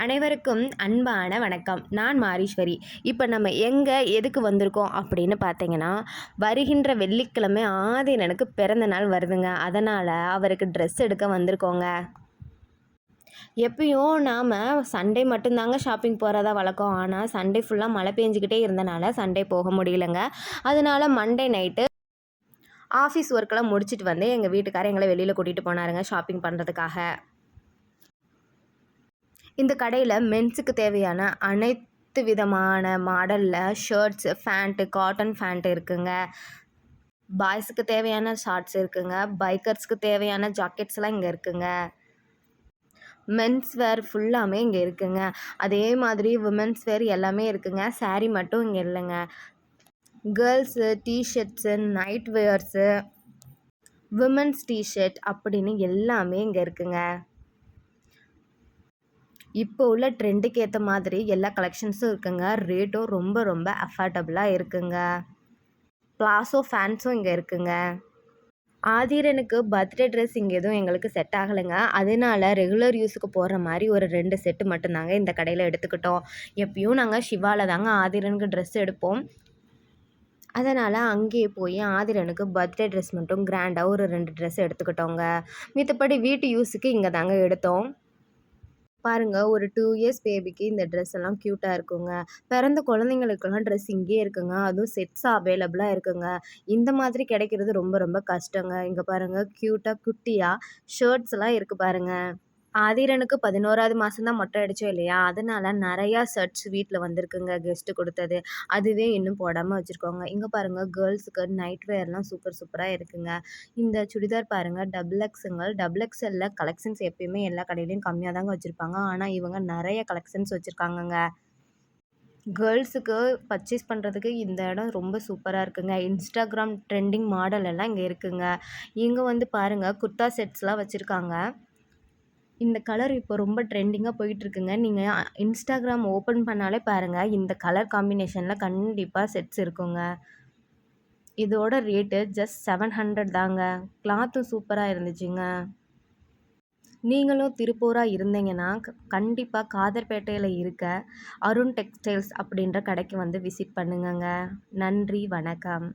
அனைவருக்கும் அன்பான வணக்கம். நான் மாரீஸ்வரி. இப்போ நம்ம எதுக்கு வந்திருக்கோம் அப்படின்னு பார்த்தீங்கன்னா, வருகின்ற வெள்ளிக்கிழமை ஆதினனுக்கு பிறந்த நாள் வருதுங்க. அதனால் அவருக்கு ட்ரெஸ் எடுக்க வந்திருக்கோங்க. எப்பயும் நாம் சண்டே மட்டும்தாங்க ஷாப்பிங் போகிறதா வழக்கம். ஆனால் சண்டே ஃபுல்லாக மழை பெஞ்சிக்கிட்டே இருந்தனால சண்டே போக முடியலங்க. அதனால் மண்டே நைட்டு ஆஃபீஸ் ஒர்க்கெல்லாம் முடிச்சுட்டு வந்து எங்கள் வீட்டுக்காரர் எங்களை வெளியில் கூட்டிகிட்டு போனாருங்க ஷாப்பிங் பண்ணுறதுக்காக. இந்த கடையில் மென்ஸுக்கு தேவையான அனைத்து விதமான மாடலில் ஷர்ட்ஸு, ஃபேண்ட்டு, காட்டன் ஃபேண்ட் இருக்குங்க. பாய்ஸுக்கு தேவையான ஷார்ட்ஸ் இருக்குங்க. பைக்கர்ஸ்க்கு தேவையான ஜாக்கெட்ஸ்லாம் இங்கே இருக்குங்க. மென்ஸ் வேர் ஃபுல்லாமே இங்கே இருக்குங்க. அதே மாதிரி விமென்ஸ் வேர் எல்லாமே இருக்குங்க. சாரீ மட்டும் இங்கே இல்லைங்க. Girls t-shirts, night wears, women's t-shirt அப்படின்னு எல்லாமே இங்கே இருக்குங்க. இப்போ உள்ள ட்ரெண்டுக்கு ஏற்ற மாதிரி எல்லா கலெக்ஷன்ஸும் இருக்குங்க. ரேட்டும் ரொம்ப ரொம்ப அஃபோர்டபுளாக இருக்குங்க. பிளாசோ ஃபேன்ஸும் இங்கே இருக்குங்க. ஆதிரனுக்கு பர்த்டே ட்ரெஸ் இங்கே எதுவும் எங்களுக்கு செட் ஆகலைங்க. அதனால ரெகுலர் யூஸுக்கு போடுற மாதிரி ஒரு 2 செட்டு மட்டும்தாங்க இந்த கடையில் எடுத்துக்கிட்டோம். எப்பயும் நாங்கள் ஷிவாவில் தாங்க ஆதிரனுக்கு ட்ரெஸ் எடுப்போம். அதனால் அங்கேயே போய் ஆதிரனுக்கு பர்த்டே ட்ரெஸ் மட்டும் கிராண்டாக ஒரு 2 ட்ரெஸ் எடுத்துக்கிட்டோங்க. மித்தபடி வீட்டு யூஸுக்கு இங்கே தாங்க எடுத்தோம். பாருங்கள், ஒரு 2 இயர்ஸ் பேபிக்கு இந்த ட்ரெஸ் எல்லாம் க்யூட்டாக இருக்குங்க. பிறந்த குழந்தைங்களுக்கெல்லாம் ட்ரெஸ் இங்கேயே இருக்குங்க. அதுவும் செட்ஸாக அவைலபிளாக இருக்குங்க. இந்த மாதிரி கிடைக்கிறது ரொம்ப ரொம்ப கஷ்டங்க. இங்கே பாருங்கள், க்யூட்டாக குட்டியாக ஷர்ட்ஸ்லாம் இருக்குது பாருங்கள். ஆதிரனுக்கு 11வது மாதம் தான் மொட்டை அடித்தோம் இல்லையா, அதனால நிறையா ஷர்ட்ஸ் வீட்டில் வந்திருக்குங்க கெஸ்ட்டு கொடுத்தது. அதுவே இன்னும் போடாமல் வச்சுருக்கோங்க. இங்கே பாருங்கள், கேர்ள்ஸுக்கு நைட் வேர்லாம் சூப்பராக இருக்குங்க. இந்த சுடிதார் பாருங்கள், டபுள் எக்ஸுங்க. டபுள் எக்ஸ்எல்ல கலெக்ஷன்ஸ் எப்பயுமே எல்லா கடையிலையும் கம்மியாக தாங்க வச்சுருப்பாங்க. ஆனால் இவங்க நிறைய கலெக்ஷன்ஸ் வச்சுருக்காங்கங்க. கேர்ள்ஸுக்கு பர்ச்சேஸ் பண்ணுறதுக்கு இந்த இடம் ரொம்ப சூப்பராக இருக்குங்க. இன்ஸ்டாகிராம் ட்ரெண்டிங் மாடல் எல்லாம் இங்கே இருக்குங்க. இங்கே வந்து பாருங்கள், குர்தா செட்ஸ்லாம் வச்சுருக்காங்க. இந்த கலர் இப்போ ரொம்ப ட்ரெண்டிங்காக போயிட்டுருக்குங்க. நீங்கள் இன்ஸ்டாகிராம் ஓப்பன் பண்ணாலே பாருங்கள், இந்த கலர் காம்பினேஷனில் கண்டிப்பாக செட்ஸ் இருக்குங்க. இதோட ரேட்டு ஜஸ்ட் 700 தாங்க. கிளாத்தும் சூப்பராக இருந்துச்சுங்க. நீங்களும் திருப்பூராக இருந்தீங்கன்னா கண்டிப்பாக காதர்பேட்டையில் இருக்க அருண் டெக்ஸ்டைல்ஸ் அப்படின்ற கடைக்கு வந்து விசிட் பண்ணுங்கங்க. நன்றி, வணக்கம்.